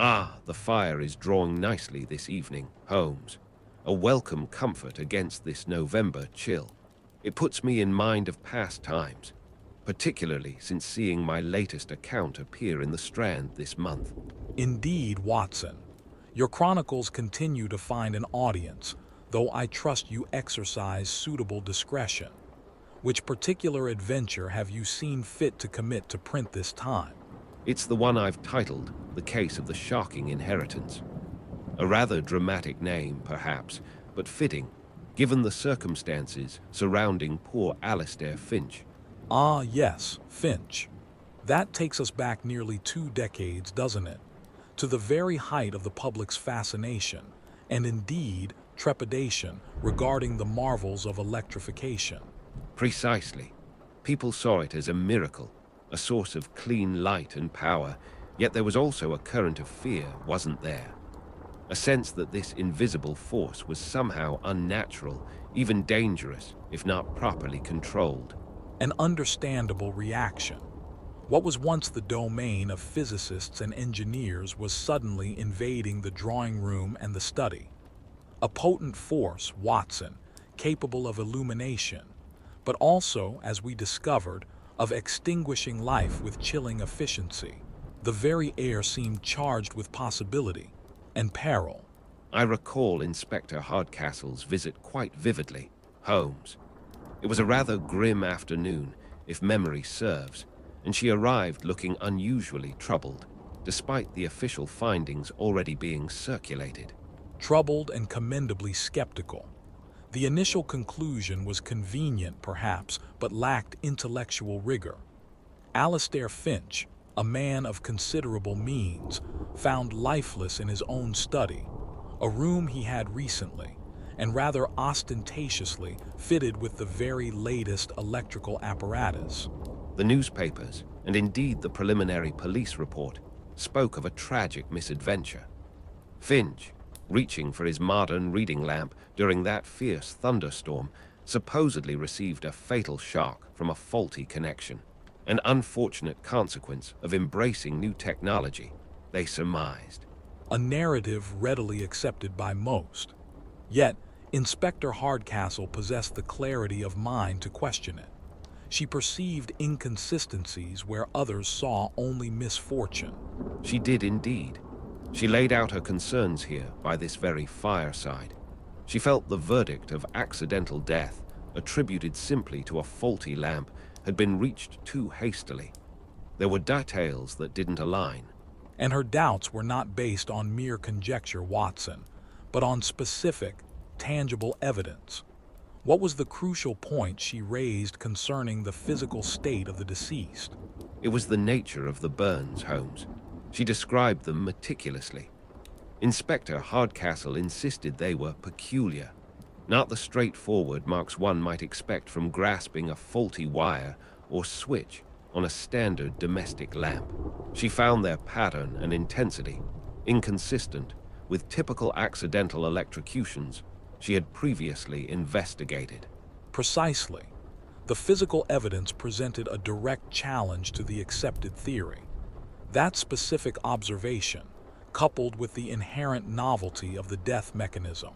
Ah, the fire is drawing nicely this evening, Holmes. A welcome comfort against this November chill. It puts me in mind of past times, particularly since seeing my latest account appear in the Strand this month. Indeed, Watson. Your chronicles continue to find an audience, though I trust you exercise suitable discretion. Which particular adventure have you seen fit to commit to print this time? It's the one I've titled The Case of the Shocking Inheritance. A rather dramatic name, perhaps, but fitting, given the circumstances surrounding poor Alistair Finch. Ah, yes, Finch. That takes us back nearly 2 decades, doesn't it? To the very height of the public's fascination, and indeed trepidation regarding the marvels of electrification. Precisely. People saw it as a miracle, a source of clean light and power, yet there was also a current of fear, wasn't there? A sense that this invisible force was somehow unnatural, even dangerous, if not properly controlled. An understandable reaction. What was once the domain of physicists and engineers was suddenly invading the drawing room and the study. A potent force, Watson, capable of illumination, but also, as we discovered, of extinguishing life with chilling efficiency. The very air seemed charged with possibility and peril. I recall Inspector Hardcastle's visit quite vividly, Holmes. It was a rather grim afternoon, if memory serves, and she arrived looking unusually troubled, despite the official findings already being circulated. Troubled and commendably skeptical. The initial conclusion was convenient, perhaps, but lacked intellectual rigor. Alistair Finch, a man of considerable means, found lifeless in his own study, a room he had recently, and rather ostentatiously fitted with the very latest electrical apparatus. The newspapers, and indeed the preliminary police report, spoke of a tragic misadventure. Finch, reaching for his modern reading lamp during that fierce thunderstorm, supposedly received a fatal shock from a faulty connection, an unfortunate consequence of embracing new technology, they surmised. A narrative readily accepted by most. Yet, Inspector Hardcastle possessed the clarity of mind to question it. She perceived inconsistencies where others saw only misfortune. She did indeed. She laid out her concerns here by this very fireside. She felt the verdict of accidental death, attributed simply to a faulty lamp, had been reached too hastily. There were details that didn't align. And her doubts were not based on mere conjecture, Watson, but on specific, tangible evidence. What was the crucial point she raised concerning the physical state of the deceased? It was the nature of the burns, Holmes. She described them meticulously. Inspector Hardcastle insisted they were peculiar, not the straightforward marks one might expect from grasping a faulty wire or switch on a standard domestic lamp. She found their pattern and intensity inconsistent with typical accidental electrocutions she had previously investigated. Precisely. The physical evidence presented a direct challenge to the accepted theory. That specific observation, coupled with the inherent novelty of the death mechanism.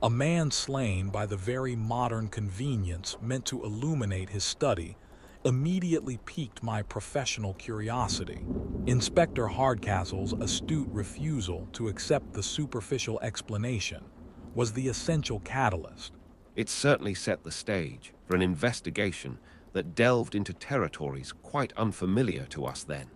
A man slain by the very modern convenience meant to illuminate his study, immediately piqued my professional curiosity. Inspector Hardcastle's astute refusal to accept the superficial explanation was the essential catalyst. It certainly set the stage for an investigation that delved into territories quite unfamiliar to us then.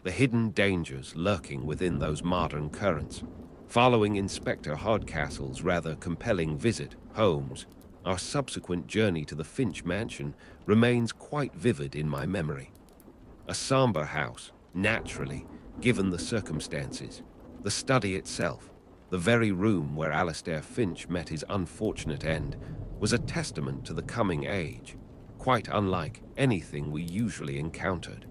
The hidden dangers lurking within those modern currents. Following Inspector Hardcastle's rather compelling visit, Holmes, our subsequent journey to the Finch mansion remains quite vivid in my memory. A somber house, naturally, given the circumstances. The study itself, the very room where Alistair Finch met his unfortunate end, was a testament to the coming age, quite unlike anything we usually encountered.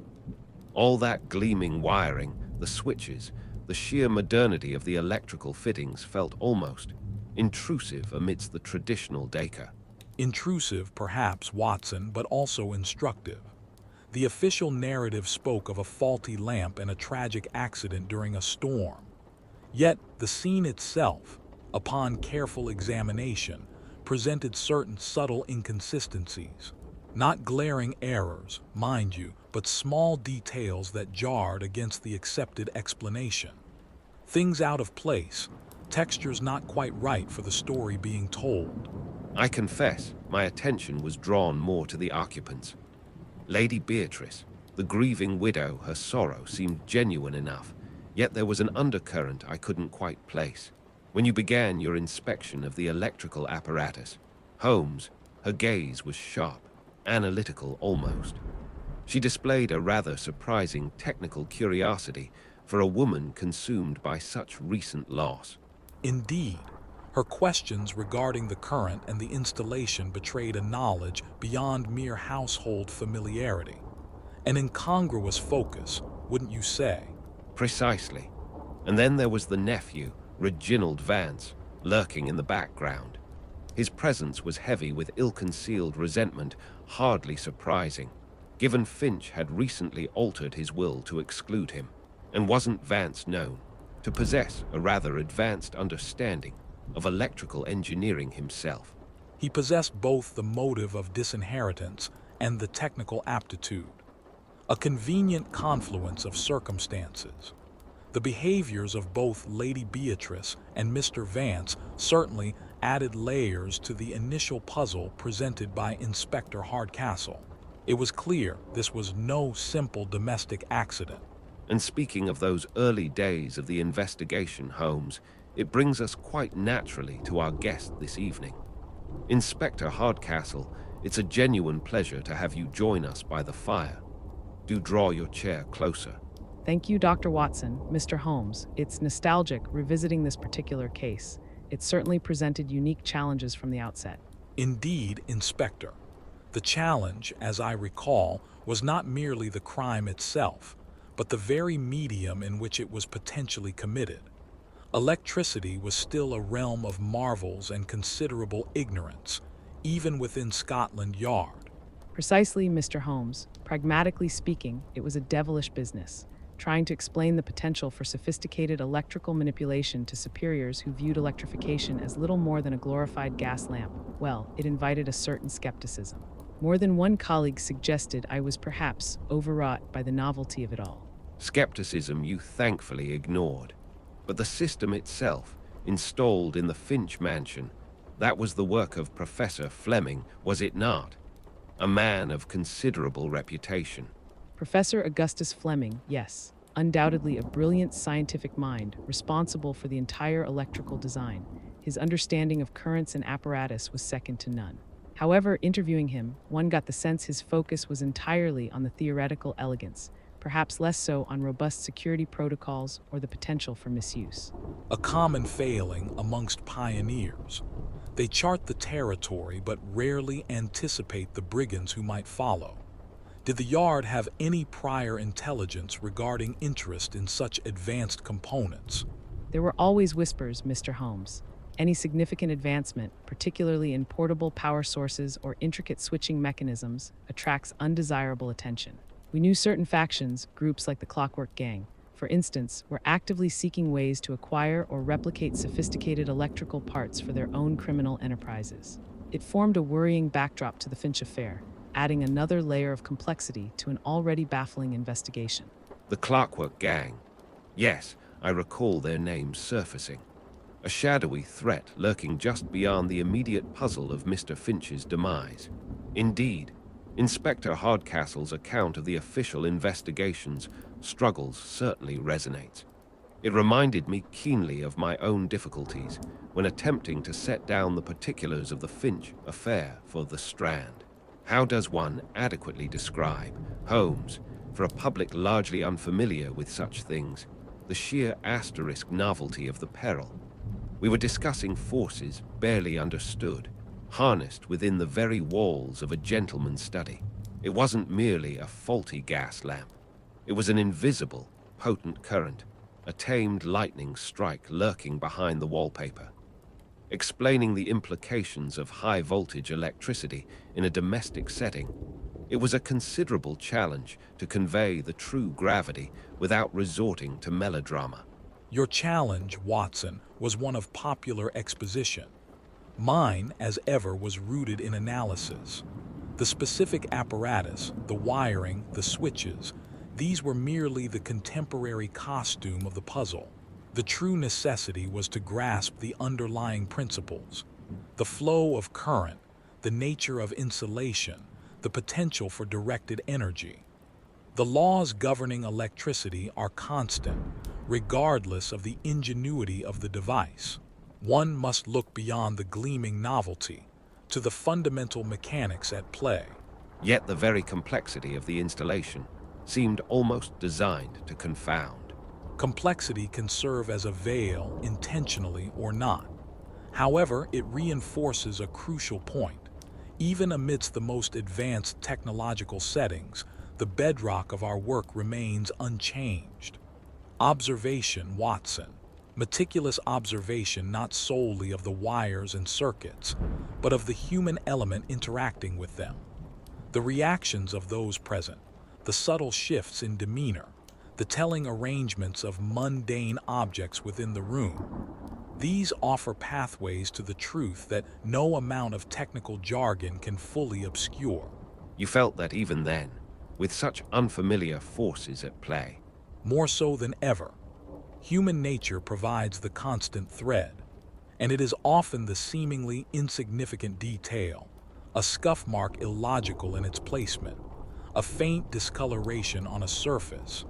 All that gleaming wiring, the switches, the sheer modernity of the electrical fittings felt almost intrusive amidst the traditional decor. Intrusive, perhaps, Watson, but also instructive. The official narrative spoke of a faulty lamp and a tragic accident during a storm. Yet, the scene itself, upon careful examination, presented certain subtle inconsistencies. Not glaring errors, mind you, but small details that jarred against the accepted explanation. Things out of place, textures not quite right for the story being told. I confess, my attention was drawn more to the occupants. Lady Beatrice, the grieving widow, her sorrow seemed genuine enough, yet there was an undercurrent I couldn't quite place. When you began your inspection of the electrical apparatus, Holmes, her gaze was sharp, analytical almost. She displayed a rather surprising technical curiosity for a woman consumed by such recent loss. Indeed, her questions regarding the current and the installation betrayed a knowledge beyond mere household familiarity. An incongruous focus, wouldn't you say? Precisely. And then there was the nephew, Reginald Vance, lurking in the background. His presence was heavy with ill-concealed resentment, hardly surprising, given Finch had recently altered his will to exclude him, and wasn't Vance known to possess a rather advanced understanding of electrical engineering himself. He possessed both the motive of disinheritance and the technical aptitude, a convenient confluence of circumstances. The behaviors of both Lady Beatrice and Mr. Vance certainly added layers to the initial puzzle presented by Inspector Hardcastle. It was clear this was no simple domestic accident. And speaking of those early days of the investigation, Holmes, it brings us quite naturally to our guest this evening. Inspector Hardcastle, it's a genuine pleasure to have you join us by the fire. Do draw your chair closer. Thank you, Dr. Watson. Mr. Holmes, it's nostalgic revisiting this particular case. It certainly presented unique challenges from the outset. Indeed, Inspector. The challenge, as I recall, was not merely the crime itself, but the very medium in which it was potentially committed. Electricity was still a realm of marvels and considerable ignorance, even within Scotland Yard. Precisely, Mr. Holmes. Pragmatically speaking, it was a devilish business, trying to explain the potential for sophisticated electrical manipulation to superiors who viewed electrification as little more than a glorified gas lamp. Well, it invited a certain skepticism. More than one colleague suggested I was perhaps overwrought by the novelty of it all. Skepticism you thankfully ignored. But the system itself, installed in the Finch mansion, that was the work of Professor Fleming, was it not? A man of considerable reputation. Professor Augustus Fleming, yes, undoubtedly a brilliant scientific mind responsible for the entire electrical design. His understanding of currents and apparatus was second to none. However, interviewing him, one got the sense his focus was entirely on the theoretical elegance, perhaps less so on robust security protocols or the potential for misuse. A common failing amongst pioneers. They chart the territory but rarely anticipate the brigands who might follow. Did the Yard have any prior intelligence regarding interest in such advanced components? There were always whispers, Mr. Holmes. Any significant advancement, particularly in portable power sources or intricate switching mechanisms, attracts undesirable attention. We knew certain factions, groups like the Clockwork Gang, for instance, were actively seeking ways to acquire or replicate sophisticated electrical parts for their own criminal enterprises. It formed a worrying backdrop to the Finch affair, adding another layer of complexity to an already baffling investigation. The Clockwork Gang. Yes, I recall their names surfacing. A shadowy threat lurking just beyond the immediate puzzle of Mr. Finch's demise. Indeed, Inspector Hardcastle's account of the official investigation's struggles certainly resonates. It reminded me keenly of my own difficulties when attempting to set down the particulars of the Finch affair for The Strand. How does one adequately describe, Holmes, for a public largely unfamiliar with such things, the sheer asterisk novelty of the peril? We were discussing forces barely understood, harnessed within the very walls of a gentleman's study. It wasn't merely a faulty gas lamp. It was an invisible, potent current, a tamed lightning strike lurking behind the wallpaper. Explaining the implications of high-voltage electricity in a domestic setting, It was a considerable challenge to convey the true gravity without resorting to melodrama. Your challenge, Watson, was one of popular exposition. Mine, as ever, was rooted in analysis. The specific apparatus, the wiring, the switches, these were merely the contemporary costume of the puzzle. The true necessity was to grasp the underlying principles, the flow of current, the nature of insulation, the potential for directed energy. The laws governing electricity are constant, regardless of the ingenuity of the device. One must look beyond the gleaming novelty to the fundamental mechanics at play. Yet the very complexity of the installation seemed almost designed to confound. Complexity can serve as a veil, intentionally or not. However, it reinforces a crucial point. Even amidst the most advanced technological settings, the bedrock of our work remains unchanged. Observation, Watson. Meticulous observation not solely of the wires and circuits, but of the human element interacting with them. The reactions of those present, the subtle shifts in demeanor, the telling arrangements of mundane objects within the room. These offer pathways to the truth that no amount of technical jargon can fully obscure. You felt that even then, with such unfamiliar forces at play. More so than ever, human nature provides the constant thread, and it is often the seemingly insignificant detail, a scuff mark illogical in its placement, a faint discoloration on a surface,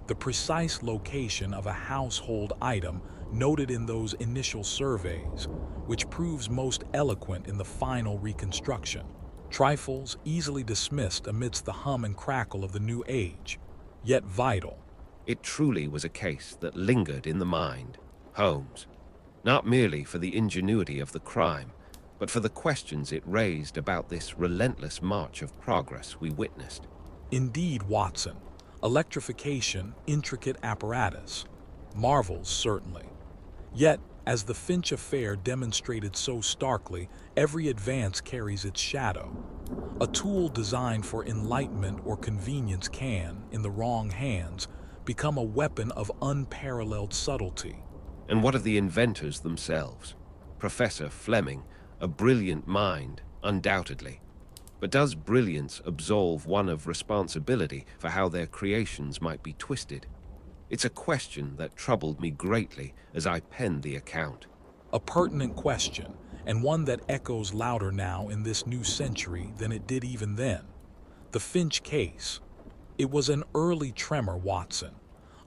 the precise location of a household item noted in those initial surveys, which proves most eloquent in the final reconstruction. Trifles easily dismissed amidst the hum and crackle of the new age, yet vital. It truly was a case that lingered in the mind, Holmes, not merely for the ingenuity of the crime, but for the questions it raised about this relentless march of progress we witnessed. Indeed, Watson, electrification, intricate apparatus, marvels certainly. Yet, as the Finch affair demonstrated so starkly, every advance carries its shadow. A tool designed for enlightenment or convenience can, in the wrong hands, become a weapon of unparalleled subtlety. And what of the inventors themselves? Professor Fleming, a brilliant mind, undoubtedly. But does brilliance absolve one of responsibility for how their creations might be twisted? It's a question that troubled me greatly as I penned the account. A pertinent question, and one that echoes louder now in this new century than it did even then. The Finch case. It was an early tremor, Watson,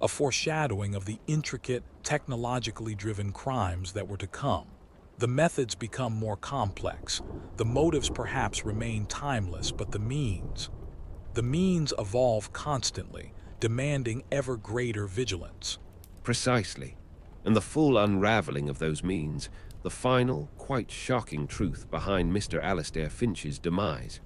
a foreshadowing of the intricate, technologically driven crimes that were to come. The methods become more complex, the motives perhaps remain timeless, but the means evolve constantly, demanding ever greater vigilance. Precisely. And the full unraveling of those means, the final, quite shocking truth behind Mr. Alistair Finch's demise.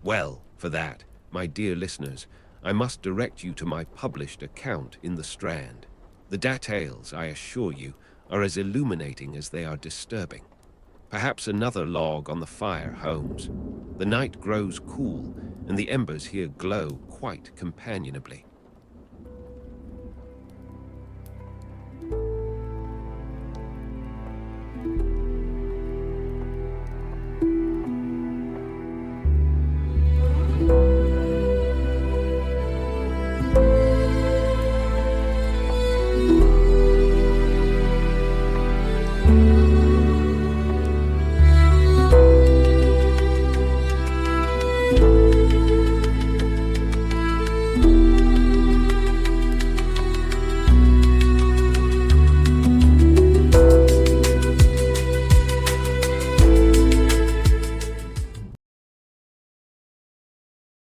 Well, for that, my dear listeners, I must direct you to my published account in the Strand. The details, I assure you, are as illuminating as they are disturbing. Perhaps another log on the fire, Holmes. The night grows cool, and the embers here glow quite companionably.